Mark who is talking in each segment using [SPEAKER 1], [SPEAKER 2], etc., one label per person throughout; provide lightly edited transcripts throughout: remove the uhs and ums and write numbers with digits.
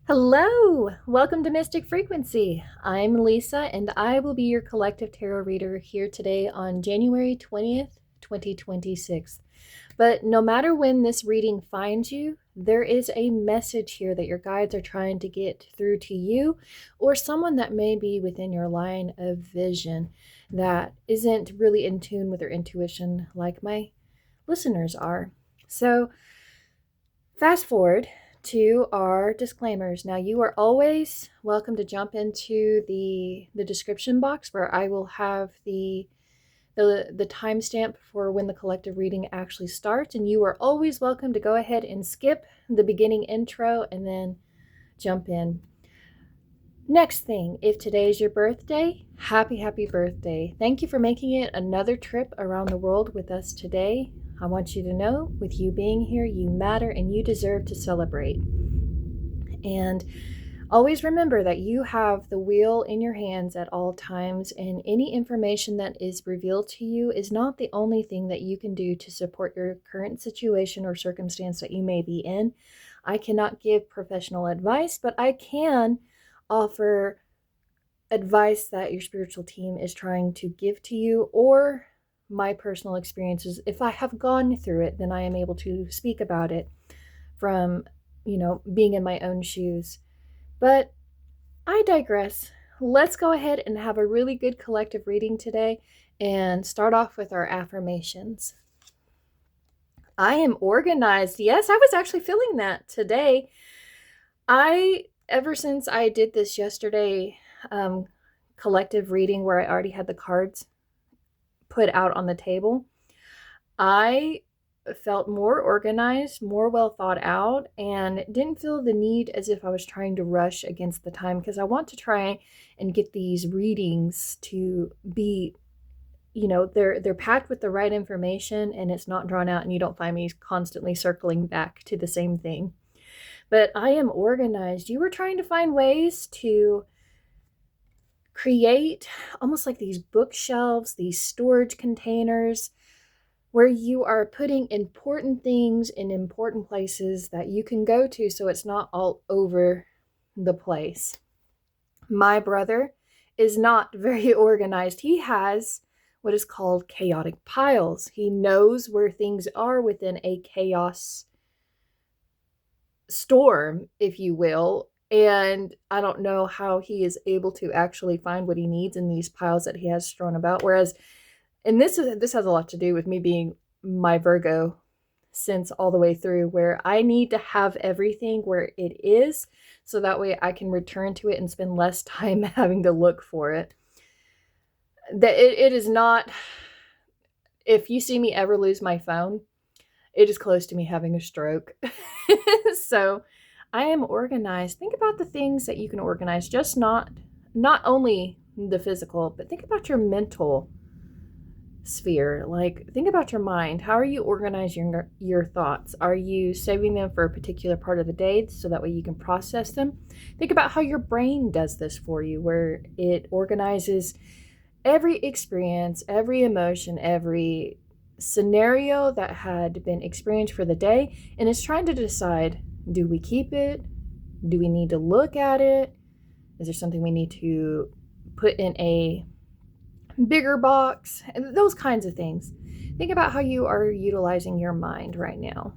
[SPEAKER 1] Hello! Welcome to Mystic Frequency. I'm Lisa, and I will be your collective tarot reader here today on January 20th, 2026. But no matter when this reading finds you, there is a message here that your guides are trying to get through to you or someone that may be within your line of vision that isn't really in tune with their intuition like my listeners are. So, fast forward to our disclaimers. Now, you are always welcome to jump into the description box where I will have the timestamp for when the collective reading actually starts, and you are always welcome to go ahead and skip the beginning intro and then jump in. Next thing, if today is your birthday, happy birthday. Thank you for making it another trip around the world with us today. I want you to know, with you being here, you matter and you deserve to celebrate. And always remember that you have the wheel in your hands at all times, and any information that is revealed to you is not the only thing that you can do to support your current situation or circumstance that you may be in. I cannot give professional advice, but I can offer advice that your spiritual team is trying to give to you, or my personal experiences. If I have gone through it, then I am able to speak about it from, being in my own shoes. But I digress. Let's go ahead and have a really good collective reading today and start off with our affirmations. I am organized. Yes, I was actually feeling that today. Ever since I did this yesterday collective reading where I already had the cards put out on the table, I felt more organized, more well thought out, and didn't feel the need as if I was trying to rush against the time, because I want to try and get these readings to be, they're packed with the right information and it's not drawn out and you don't find me constantly circling back to the same thing. But I am organized. You were trying to find ways to create almost like these bookshelves, these storage containers, where you are putting important things in important places that you can go to so it's not all over the place. My brother is not very organized. He has what is called chaotic piles. He knows where things are within a chaos storm, if you will. And I don't know how he is able to actually find what he needs in these piles that he has strewn about. Whereas, and this has a lot to do with me being my Virgo sense all the way through, where I need to have everything where it is so that way I can return to it and spend less time having to look for it. It is not, if you see me ever lose my phone, it is close to me having a stroke. So I am organized. Think about the things that you can organize, just not only the physical, but think about your mental sphere. Like, think about your mind. How are you organizing your thoughts? Are you saving them for a particular part of the day so that way you can process them? Think about how your brain does this for you, where it organizes every experience, every emotion, every scenario that had been experienced for the day, and it's trying to decide, do we keep it? Do we need to look at it? Is there something we need to put in a bigger box? And those kinds of things. Think about how you are utilizing your mind right now,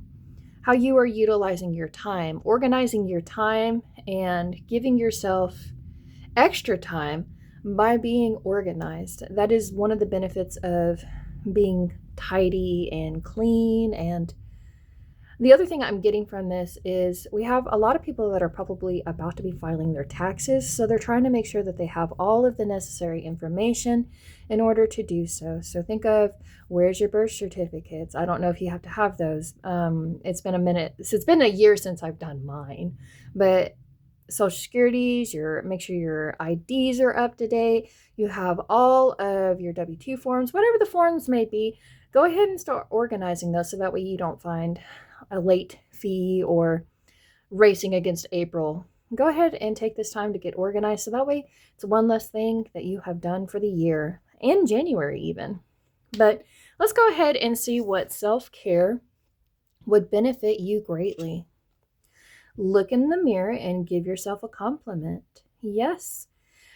[SPEAKER 1] how you are utilizing your time, organizing your time, and giving yourself extra time by being organized. That is one of the benefits of being tidy and clean. And the other thing I'm getting from this is we have a lot of people that are probably about to be filing their taxes, so they're trying to make sure that they have all of the necessary information in order to do so. So think of, where's your birth certificates? I don't know if you have to have those. It's been a minute. It's been a year since I've done mine, but Social Securities, make sure your IDs are up to date. You have all of your W-2 forms, whatever the forms may be. Go ahead and start organizing those so that way you don't find a late fee or racing against April. Go ahead and take this time to get organized so that way it's one less thing that you have done for the year, and January even. But let's go ahead and see what self-care would benefit you greatly. Look in the mirror and give yourself a compliment. Yes.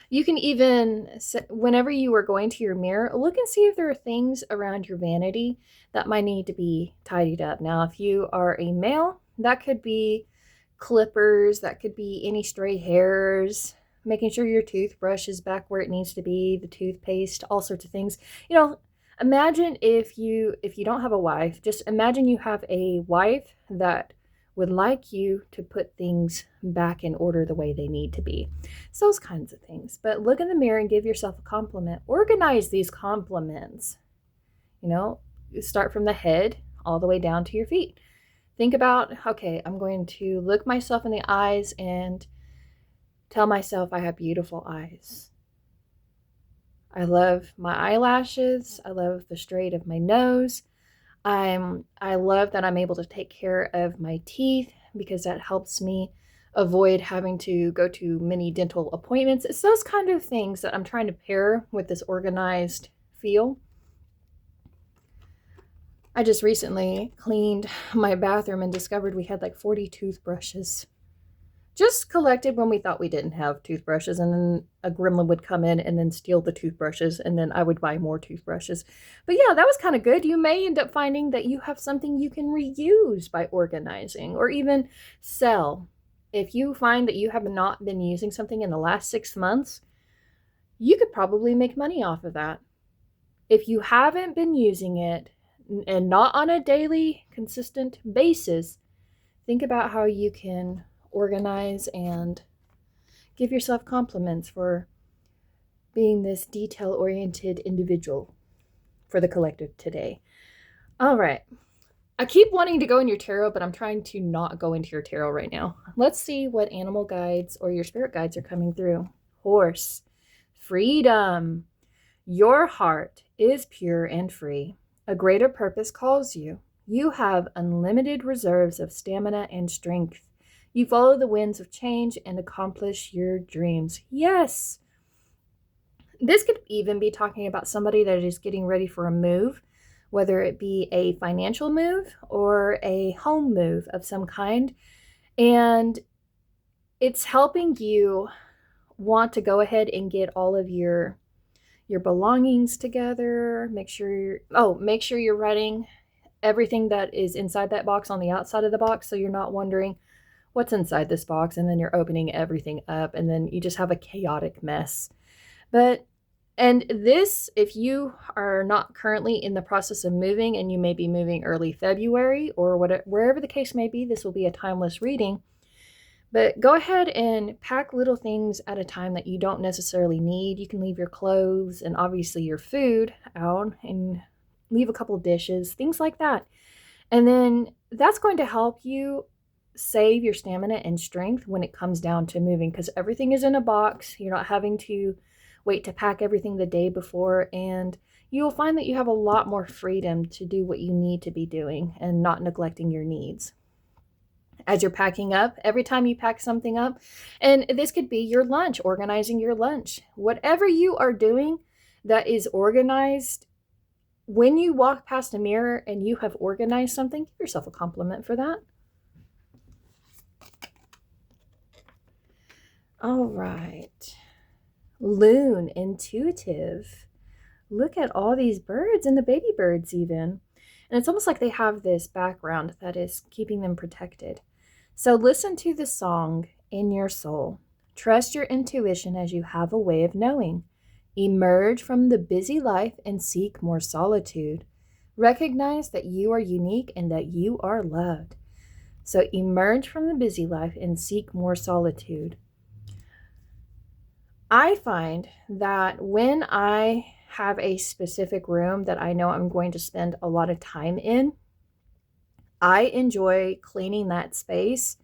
[SPEAKER 1] You can even, whenever you are going to your mirror, look and see if there are things around your vanity that might need to be tidied up. Now, if you are a male, that could be clippers, that could be any stray hairs, making sure your toothbrush is back where it needs to be, the toothpaste, all sorts of things. Imagine if you don't have a wife, just imagine you have a wife that would like you to put things back in order the way they need to be. So those kinds of things. But look in the mirror and give yourself a compliment. Organize these compliments. Start from the head all the way down to your feet. Think about, okay, I'm going to look myself in the eyes and tell myself I have beautiful eyes. I love my eyelashes. I love the straight of my nose. I love that I'm able to take care of my teeth because that helps me avoid having to go to many dental appointments. It's those kind of things that I'm trying to pair with this organized feel. I just recently cleaned my bathroom and discovered we had like 40 toothbrushes. Just collected when we thought we didn't have toothbrushes, and then a gremlin would come in and then steal the toothbrushes, and then I would buy more toothbrushes. But yeah, that was kind of good. You may end up finding that you have something you can reuse by organizing or even sell. If you find that you have not been using something in the last 6 months, you could probably make money off of that. If you haven't been using it and not on a daily, consistent basis, think about how you can organize and give yourself compliments for being this detail-oriented individual for the collective today. All right. I keep wanting to go in your tarot, but I'm trying to not go into your tarot right now. Let's see what animal guides or your spirit guides are coming through. Horse. Freedom. Your heart is pure and free. A greater purpose calls you. You have unlimited reserves of stamina and strength. You follow the winds of change and accomplish your dreams. Yes. This could even be talking about somebody that is getting ready for a move, whether it be a financial move or a home move of some kind. And it's helping you want to go ahead and get all of your belongings together. Make sure you're writing everything that is inside that box on the outside of the box, so you're not wondering what's inside this box, and then you're opening everything up, and then you just have a chaotic mess. And this, if you are not currently in the process of moving, and you may be moving early February or wherever the case may be, this will be a timeless reading. But go ahead and pack little things at a time that you don't necessarily need. You can leave your clothes and obviously your food out and leave a couple dishes, things like that. And then that's going to help you save your stamina and strength when it comes down to moving, because everything is in a box. You're not having to wait to pack everything the day before, and you will find that you have a lot more freedom to do what you need to be doing and not neglecting your needs. As you're packing up, every time you pack something up, and this could be your lunch, organizing your lunch, whatever you are doing that is organized, when you walk past a mirror and you have organized something, give yourself a compliment for that. All right. Loon, intuitive. Look at all these birds and the baby birds even. And it's almost like they have this background that is keeping them protected. So listen to the song in your soul. Trust your intuition as you have a way of knowing. Emerge from the busy life and seek more solitude. Recognize that you are unique and that you are loved. So emerge from the busy life and seek more solitude. I find that when I have a specific room that I know I'm going to spend a lot of time in, I enjoy cleaning that space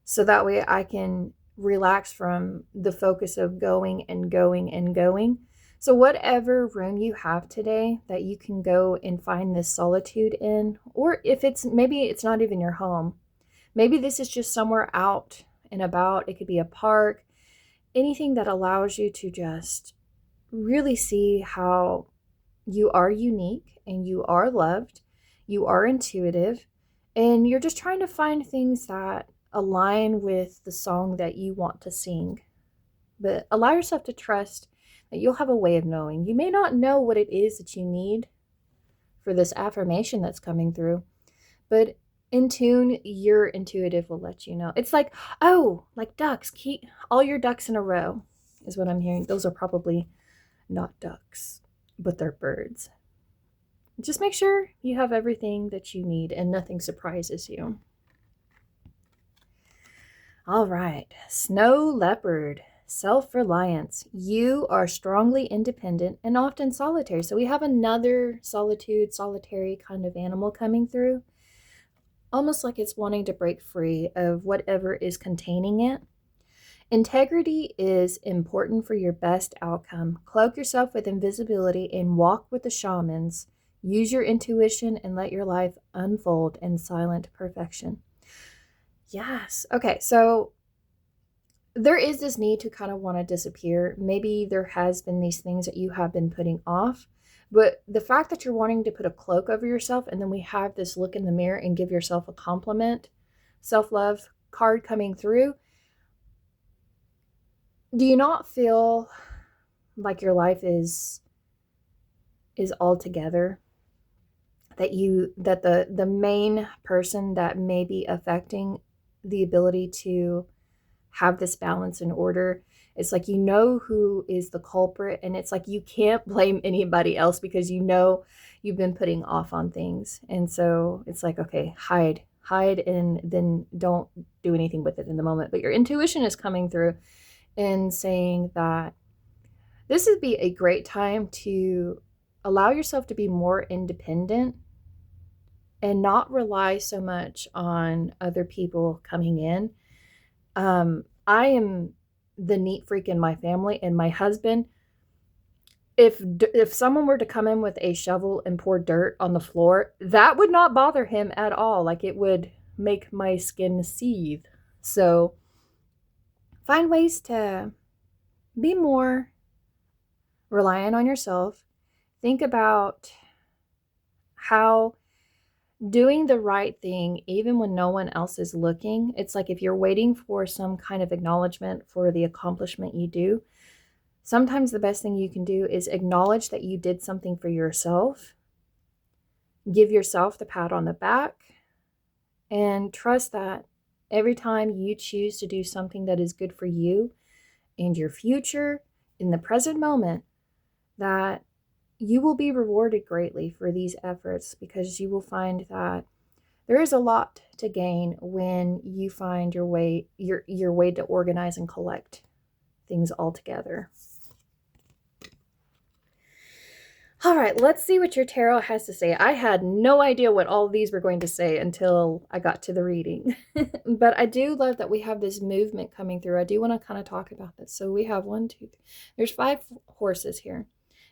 [SPEAKER 1] so that way I can relax from the focus of going and going and going. So whatever room you have today that you can go and find this solitude in, or if maybe it's not even your home, maybe this is just somewhere out and about. It could be a park, anything that allows you to just really see how you are unique and you are loved, you are intuitive, and you're just trying to find things that align with the song that you want to sing. But allow yourself to trust that you'll have a way of knowing. You may not know what it is that you need for this affirmation that's coming through, but in tune, your intuitive will let you know. It's like, oh, like ducks, keep all your ducks in a row, is what I'm hearing. Those are probably not ducks, but they're birds. Just make sure you have everything that you need and nothing surprises you. All right, Snow Leopard, self-reliance. You are strongly independent and often solitary. So we have another solitary kind of animal coming through. Almost like it's wanting to break free of whatever is containing it. Integrity is important for your best outcome. Cloak yourself with invisibility and walk with the shamans. Use your intuition and let your life unfold in silent perfection. Yes. Okay, so there is this need to kind of want to disappear. Maybe there has been these things that you have been putting off, but the fact that you're wanting to put a cloak over yourself, and then we have this look in the mirror and give yourself a compliment, self-love card coming through. Do you not feel like your life is all together? That the main person that may be affecting the ability to have this balance and order, it's like you know who is the culprit, and it's like you can't blame anybody else because you know you've been putting off on things. And so it's like, okay, hide, and then don't do anything with it in the moment. But your intuition is coming through and saying that this would be a great time to allow yourself to be more independent and not rely so much on other people coming in. I am the neat freak in my family, and my husband, if someone were to come in with a shovel and pour dirt on the floor, that would not bother him at all. Like, it would make my skin seethe. So find ways to be more reliant on yourself. Think about how doing the right thing, even when no one else is looking, it's like if you're waiting for some kind of acknowledgement for the accomplishment you do, sometimes the best thing you can do is acknowledge that you did something for yourself, give yourself the pat on the back, and trust that every time you choose to do something that is good for you and your future in the present moment, that you will be rewarded greatly for these efforts, because you will find that there is a lot to gain when you find your way to organize and collect things all together. All right, let's see what your tarot has to say. I had no idea what all of these were going to say until I got to the reading. But I do love that we have this movement coming through. I do want to kind of talk about this. So we have 1, 2, 3. There's 5 horses here.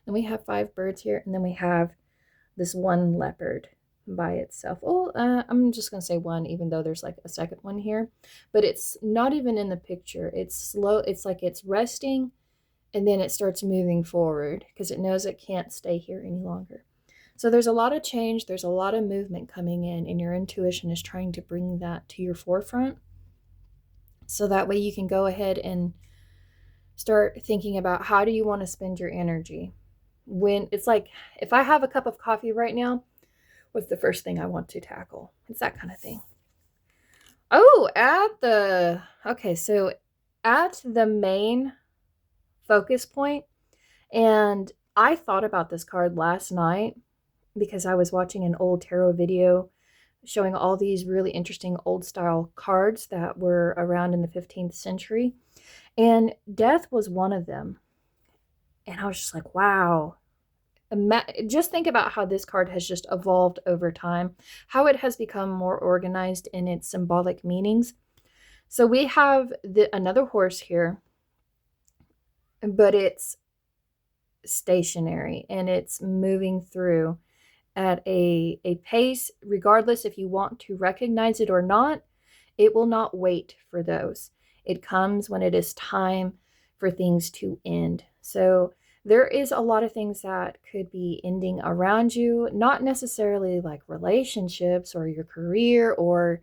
[SPEAKER 1] And we have 5 birds here, and then we have this 1 leopard by itself. Oh, I'm just going to say 1, even though there's like a second one here. But it's not even in the picture. It's slow. It's like it's resting, and then it starts moving forward because it knows it can't stay here any longer. So there's a lot of change. There's a lot of movement coming in, and your intuition is trying to bring that to your forefront. So that way you can go ahead and start thinking about, how do you want to spend your energy? When it's like, if I have a cup of coffee right now, what's the first thing I want to tackle? It's that kind of thing. Oh, so at the main focus point, and I thought about this card last night because I was watching an old tarot video showing all these really interesting old style cards that were around in the 15th century, and death was one of them. And I was just like, wow. Just think about how this card has just evolved over time, how it has become more organized in its symbolic meanings. So we have another horse here, but it's stationary and it's moving through at a pace, regardless if you want to recognize it or not. It will not wait for those. It comes when it is time for things to end. So there is a lot of things that could be ending around you, not necessarily like relationships or your career or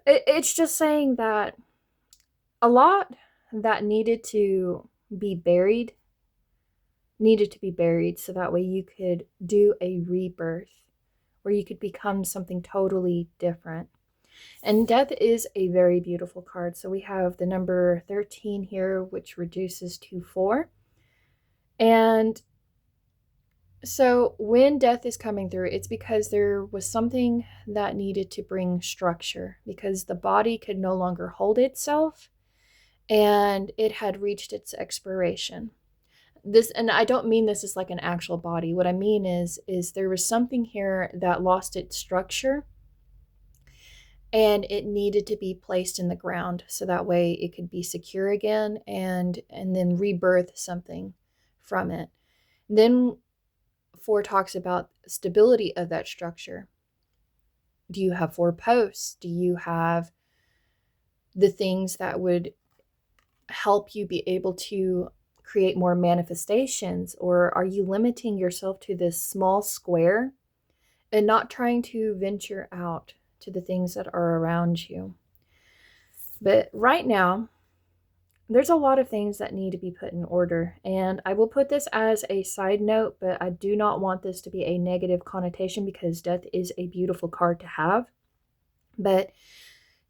[SPEAKER 1] It's just saying that a lot that needed to be buried so that way you could do a rebirth where you could become something totally different. And death is a very beautiful card. So we have the number 13 here, which reduces to 4. And so when death is coming through, it's because there was something that needed to bring structure, because the body could no longer hold itself and it had reached its expiration. This, and I don't mean this is like an actual body. What I mean is there was something here that lost its structure and it needed to be placed in the ground so that way it could be secure again and then rebirth something from it. Then 4 talks about stability of that structure. Do you have 4 posts? Do you have the things that would help you be able to create more manifestations? Or are you limiting yourself to this small square and not trying to venture out to the things that are around you? But right now, there's a lot of things that need to be put in order. And I will put this as a side note, but I do not want this to be a negative connotation because death is a beautiful card to have. But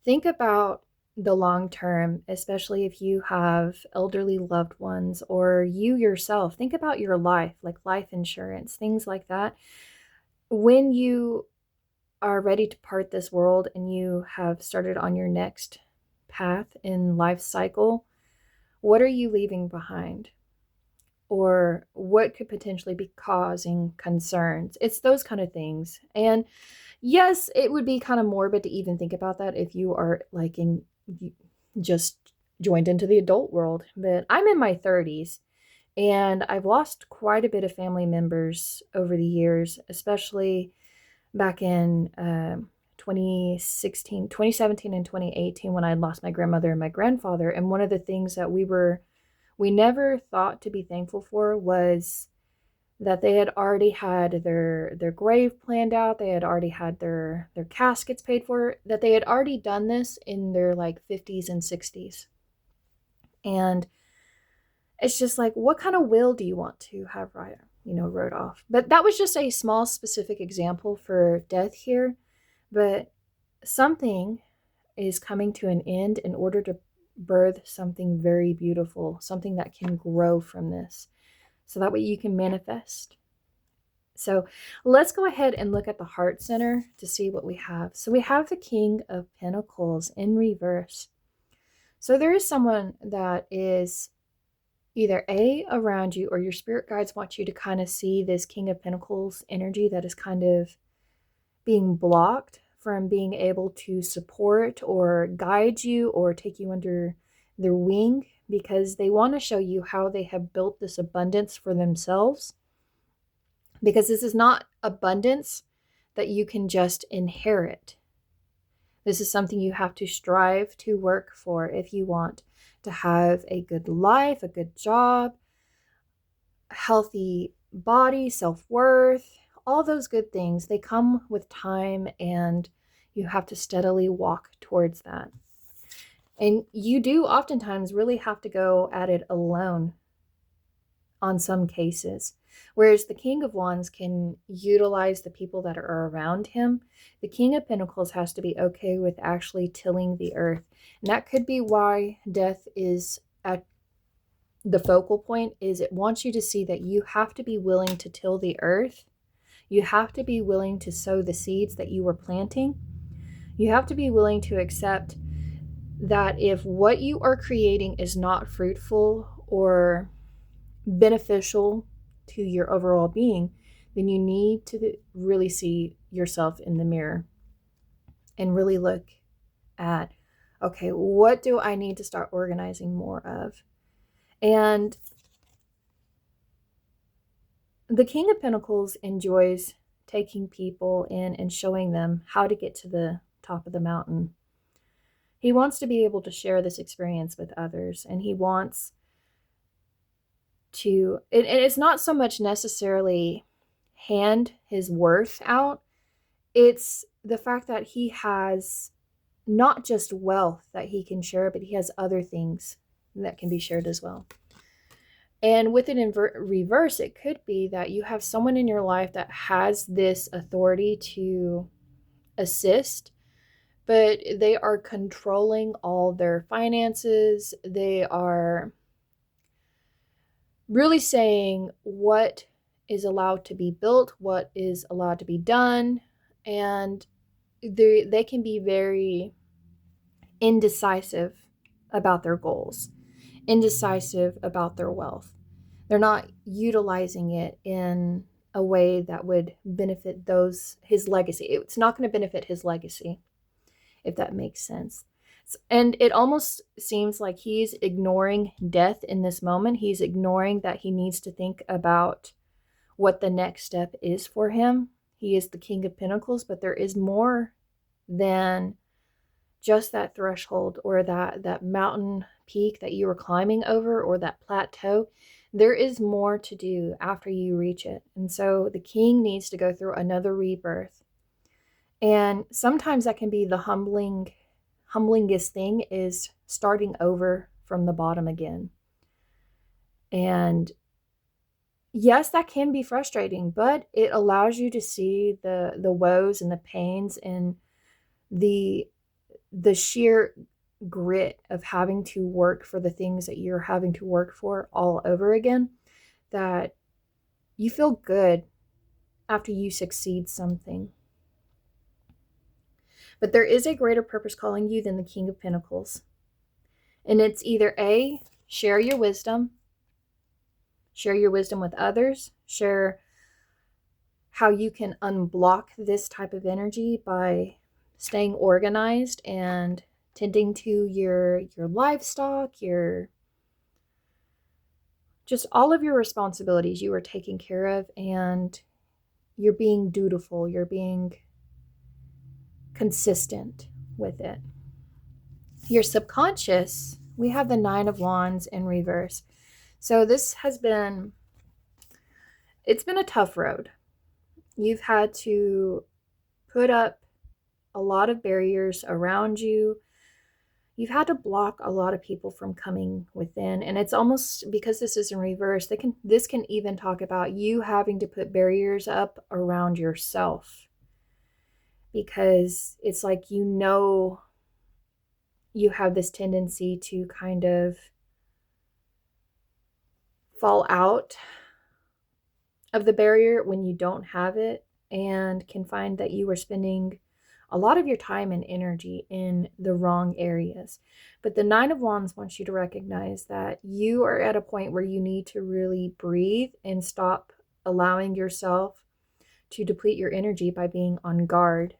[SPEAKER 1] think about the long term, especially if you have elderly loved ones or you yourself. Think about your life, like life insurance, things like that. When you are ready to part this world and you have started on your next path in life cycle, what are you leaving behind? Or what could potentially be causing concerns? It's those kind of things. And yes, it would be kind of morbid to even think about that if you are like just joined into the adult world. But I'm in my 30s and I've lost quite a bit of family members over the years, especially back in 2016, 2017 and 2018 when I had lost my grandmother and my grandfather. And one of the things that we never thought to be thankful for was that they had already had their grave planned out, they had already had their caskets paid for, that they had already done this in their like 50s and 60s. And it's just like, what kind of will do you want to have wrote off? But that was just a small specific example for death here. But something is coming to an end in order to birth something very beautiful, something that can grow from this. So that way you can manifest. So let's go ahead and look at the heart center to see what we have. So we have the King of Pentacles in reverse. So there is someone that is either around you or your spirit guides want you to kind of see this King of Pentacles energy that is kind of being blocked from being able to support or guide you or take you under their wing, because they want to show you how they have built this abundance for themselves. Because this is not abundance that you can just inherit. This is something you have to strive to work for if you want to have a good life, a good job, a healthy body, self-worth, all those good things. They come with time and you have to steadily walk towards that. And you do oftentimes really have to go at it alone on some cases. Whereas the King of Wands can utilize the people that are around him. The King of Pentacles has to be okay with actually tilling the earth. And that could be why death is at the focal point, is it wants you to see that you have to be willing to till the earth. You have to be willing to sow the seeds that you were planting. You have to be willing to accept that if what you are creating is not fruitful or beneficial to your overall being, then you need to really see yourself in the mirror and really look at, okay, what do I need to start organizing more of? And the King of Pentacles enjoys taking people in and showing them how to get to the top of the mountain. He wants to be able to share this experience with others, and he wants to, and it's not so much necessarily hand his worth out. It's the fact that he has not just wealth that he can share, but he has other things that can be shared as well. And with it in reverse, it could be that you have someone in your life that has this authority to assist, but they are controlling all their finances. They are really saying what is allowed to be built, what is allowed to be done, and they can be very indecisive about their goals, indecisive about their wealth. They're not utilizing it in a way that would benefit his legacy. It's not going to benefit his legacy, if that makes sense. And it almost seems like he's ignoring death in this moment. He's ignoring that he needs to think about what the next step is for him. He is the King of Pentacles, but there is more than just that threshold or that mountain peak that you were climbing over, or that plateau. There is more to do after you reach it. And so the king needs to go through another rebirth. And sometimes that can be the humblingest thing, is starting over from the bottom again. And yes, that can be frustrating, but it allows you to see the woes and the pains and the sheer grit of having to work for the things that you're having to work for all over again, that you feel good after you succeed something. But there is a greater purpose calling you than the King of Pentacles. And it's either A, share your wisdom with others, share how you can unblock this type of energy by staying organized and tending to your livestock, just all of your responsibilities you are taking care of, and you're being dutiful, you're being consistent with it. Your subconscious, we have the Nine of Wands in reverse. So this has been, it's been a tough road. You've had to put up a lot of barriers around you. You've had to block a lot of people from coming within. And it's almost, because this is in reverse, this can even talk about you having to put barriers up around yourself. Because it's like, you have this tendency to kind of fall out of the barrier when you don't have it, and can find that you are spending a lot of your time and energy in the wrong areas. But the Nine of Wands wants you to recognize that you are at a point where you need to really breathe and stop allowing yourself to deplete your energy by being on guard.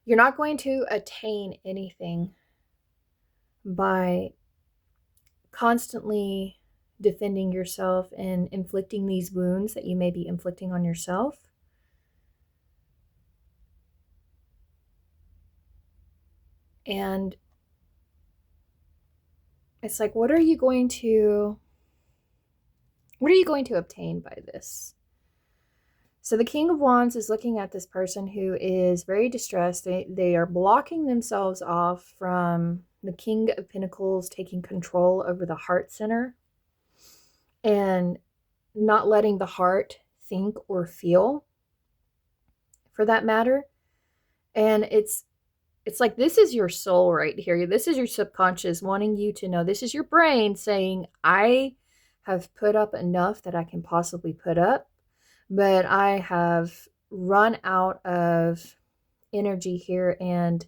[SPEAKER 1] You're not going to attain anything by constantly defending yourself and inflicting these wounds that you may be inflicting on yourself. And it's like, what are you going to obtain by this? So the King of Wands is looking at this person who is very distressed. They are blocking themselves off from the King of Pentacles taking control over the heart center and not letting the heart think or feel, for that matter. And it's like, this is your soul right here. This is your subconscious wanting you to know. This is your brain saying, I have put up enough that I can possibly put up, but I have run out of energy here, and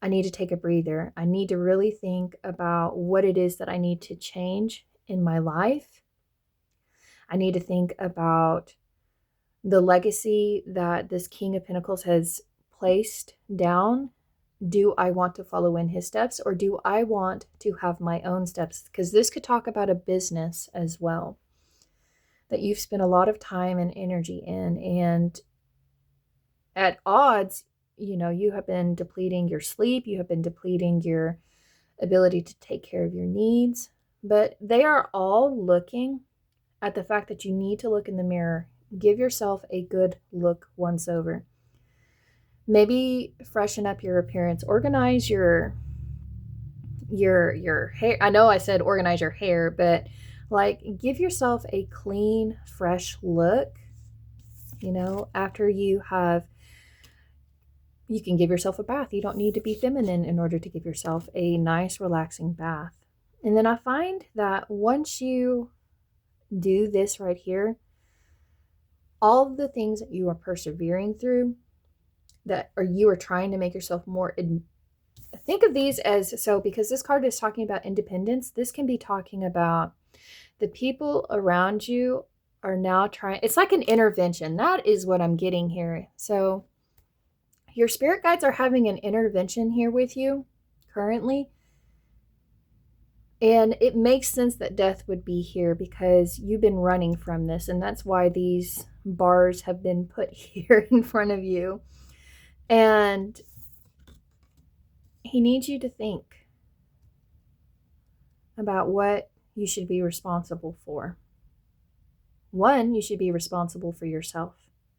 [SPEAKER 1] I need to take a breather. I need to really think about what it is that I need to change in my life. I need to think about the legacy that this King of Pentacles has placed down. Do I want to follow in his steps, or do I want to have my own steps? Because this could talk about a business as well that you've spent a lot of time and energy in, and at odds, you have been depleting your sleep, you have been depleting your ability to take care of your needs, but they are all looking at the fact that you need to look in the mirror. Give yourself a good look once over. Maybe freshen up your appearance, organize your hair. I know I said organize your hair, but like give yourself a clean, fresh look, after you can give yourself a bath. You don't need to be feminine in order to give yourself a nice, relaxing bath. And then I find that once you do this right here, all of the things that you are persevering through, you are trying to make yourself more, think of these as, so because this card is talking about independence, this can be talking about the people around you are now trying, it's like an intervention. That is what I'm getting here. So your spirit guides are having an intervention here with you currently. And it makes sense that death would be here because you've been running from this. And that's why these bars have been put here in front of you. And he needs you to think about what you should be responsible for. One, you should be responsible for yourself,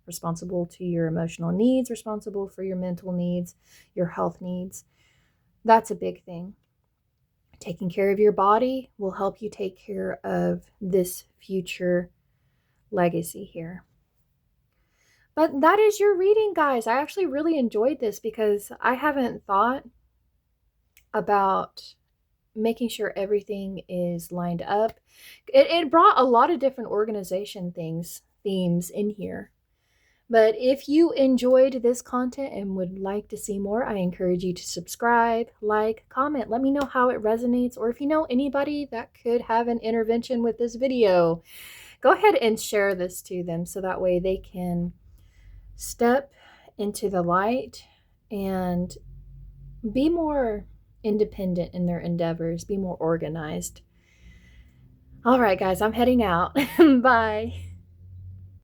[SPEAKER 1] responsible to your emotional needs, responsible for your mental needs, your health needs. That's a big thing. Taking care of your body will help you take care of this future legacy here. But that is your reading, guys. I actually really enjoyed this because I haven't thought about making sure everything is lined up. It brought a lot of different organization themes in here. But if you enjoyed this content and would like to see more, I encourage you to subscribe, like, comment. Let me know how it resonates, or if you know anybody that could have an intervention with this video, go ahead and share this to them so that way they can step into the light and be more independent in their endeavors, be more organized. All right, guys, I'm heading out. Bye.